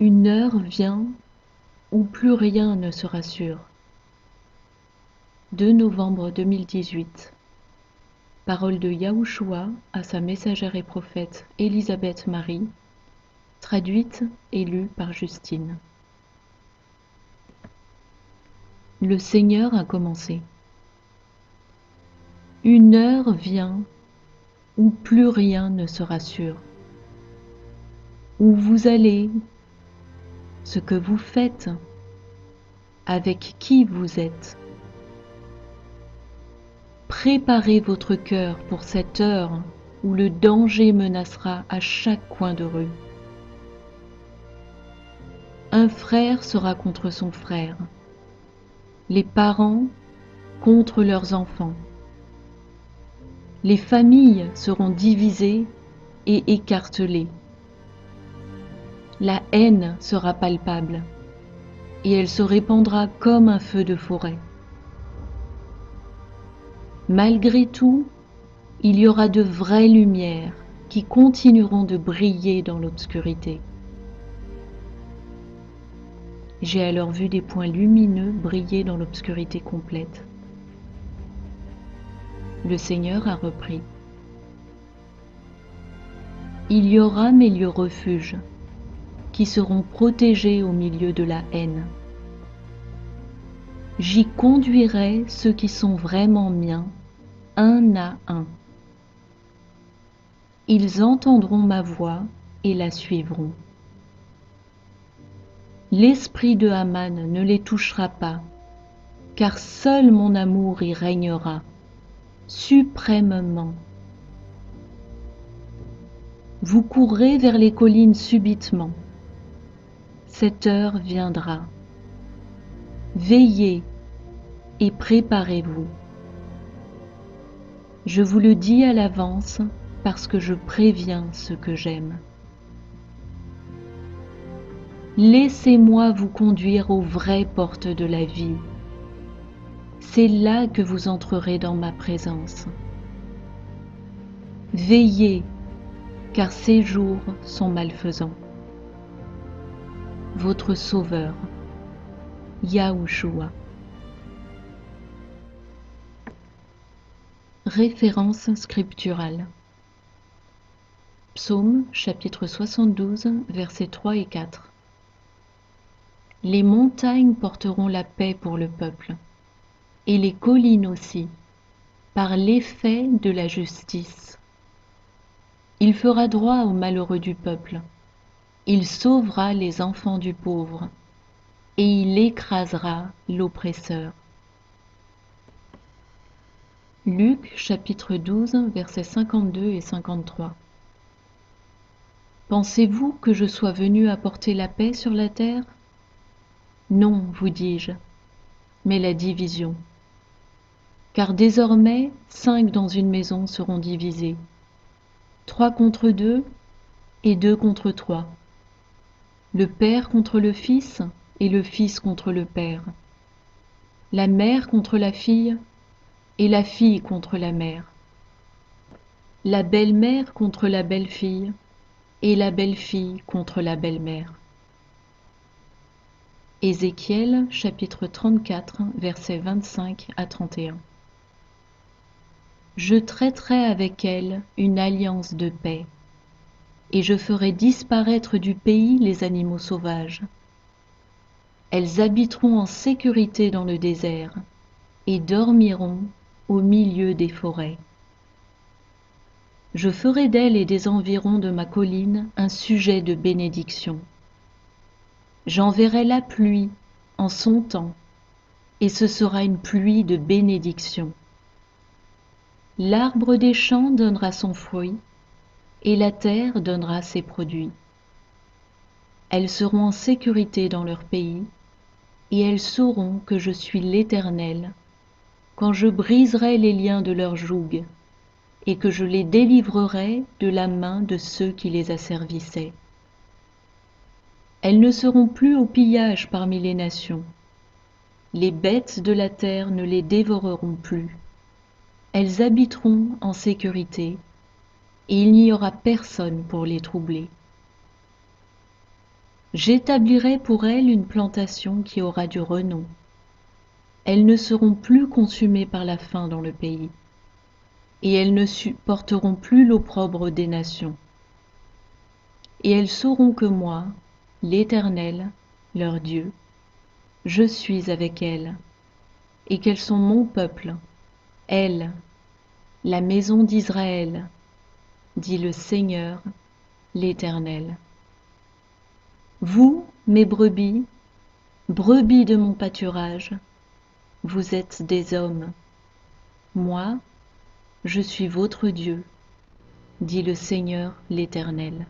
Une heure vient où plus rien ne sera sûr. 2 novembre 2018. Parole de Yahushua à sa messagère et prophète Élisabeth Marie, traduite et lue par Justine. Le Seigneur a commencé. Une heure vient où plus rien ne sera sûr. Où vous allez, ce que vous faites, avec qui vous êtes. Préparez votre cœur pour cette heure où le danger menacera à chaque coin de rue. Un frère sera contre son frère, les parents contre leurs enfants. Les familles seront divisées et écartelées. La haine sera palpable et elle se répandra comme un feu de forêt. Malgré tout, il y aura de vraies lumières qui continueront de briller dans l'obscurité. J'ai alors vu des points lumineux briller dans l'obscurité complète. Le Seigneur a repris. Il y aura mes lieux refuges qui seront protégés au milieu de la haine. J'y conduirai ceux qui sont vraiment miens, un à un. Ils entendront ma voix et la suivront. L'esprit de Haman ne les touchera pas, car seul mon amour y régnera, suprêmement. Vous courrez vers les collines subitement. Cette heure viendra. Veillez et préparez-vous. Je vous le dis à l'avance parce que je préviens ce que j'aime. Laissez-moi vous conduire aux vraies portes de la vie. C'est là que vous entrerez dans ma présence. Veillez, car ces jours sont malfaisants. Votre Sauveur, Yahushua. Référence scripturale. Psaume chapitre 72, versets 3 et 4. Les montagnes porteront la paix pour le peuple, et les collines aussi, par l'effet de la justice. Il fera droit aux malheureux du peuple, il sauvera les enfants du pauvre, et il écrasera l'oppresseur. Luc chapitre 12, versets 52 et 53. Pensez-vous que je sois venu apporter la paix sur la terre ? Non, vous dis-je, mais la division. Car désormais 5 dans une maison seront divisés, 3 contre 2 et 2 contre 3. Le père contre le fils et le fils contre le père. La mère contre la fille et la fille contre la mère. La belle-mère contre la belle-fille et la belle-fille contre la belle-mère. Ézéchiel chapitre 34, versets 25 à 31. Je traiterai avec elle une alliance de paix, et je ferai disparaître du pays les animaux sauvages. Elles habiteront en sécurité dans le désert, et dormiront au milieu des forêts. Je ferai d'elle et des environs de ma colline un sujet de bénédiction. J'enverrai la pluie en son temps, et ce sera une pluie de bénédiction. L'arbre des champs donnera son fruit, et la terre donnera ses produits. Elles seront en sécurité dans leur pays, et elles sauront que je suis l'Éternel, quand je briserai les liens de leur joug, et que je les délivrerai de la main de ceux qui les asservissaient. Elles ne seront plus au pillage parmi les nations. Les bêtes de la terre ne les dévoreront plus. Elles habiteront en sécurité, et il n'y aura personne pour les troubler. J'établirai pour elles une plantation qui aura du renom. Elles ne seront plus consumées par la faim dans le pays, et elles ne supporteront plus l'opprobre des nations. Et elles sauront que moi, l'Éternel, leur Dieu, je suis avec elles, et qu'elles sont mon peuple, elles, la maison d'Israël, dit le Seigneur, l'Éternel. Vous, mes brebis, brebis de mon pâturage, vous êtes des hommes. Moi, je suis votre Dieu, dit le Seigneur l'Éternel.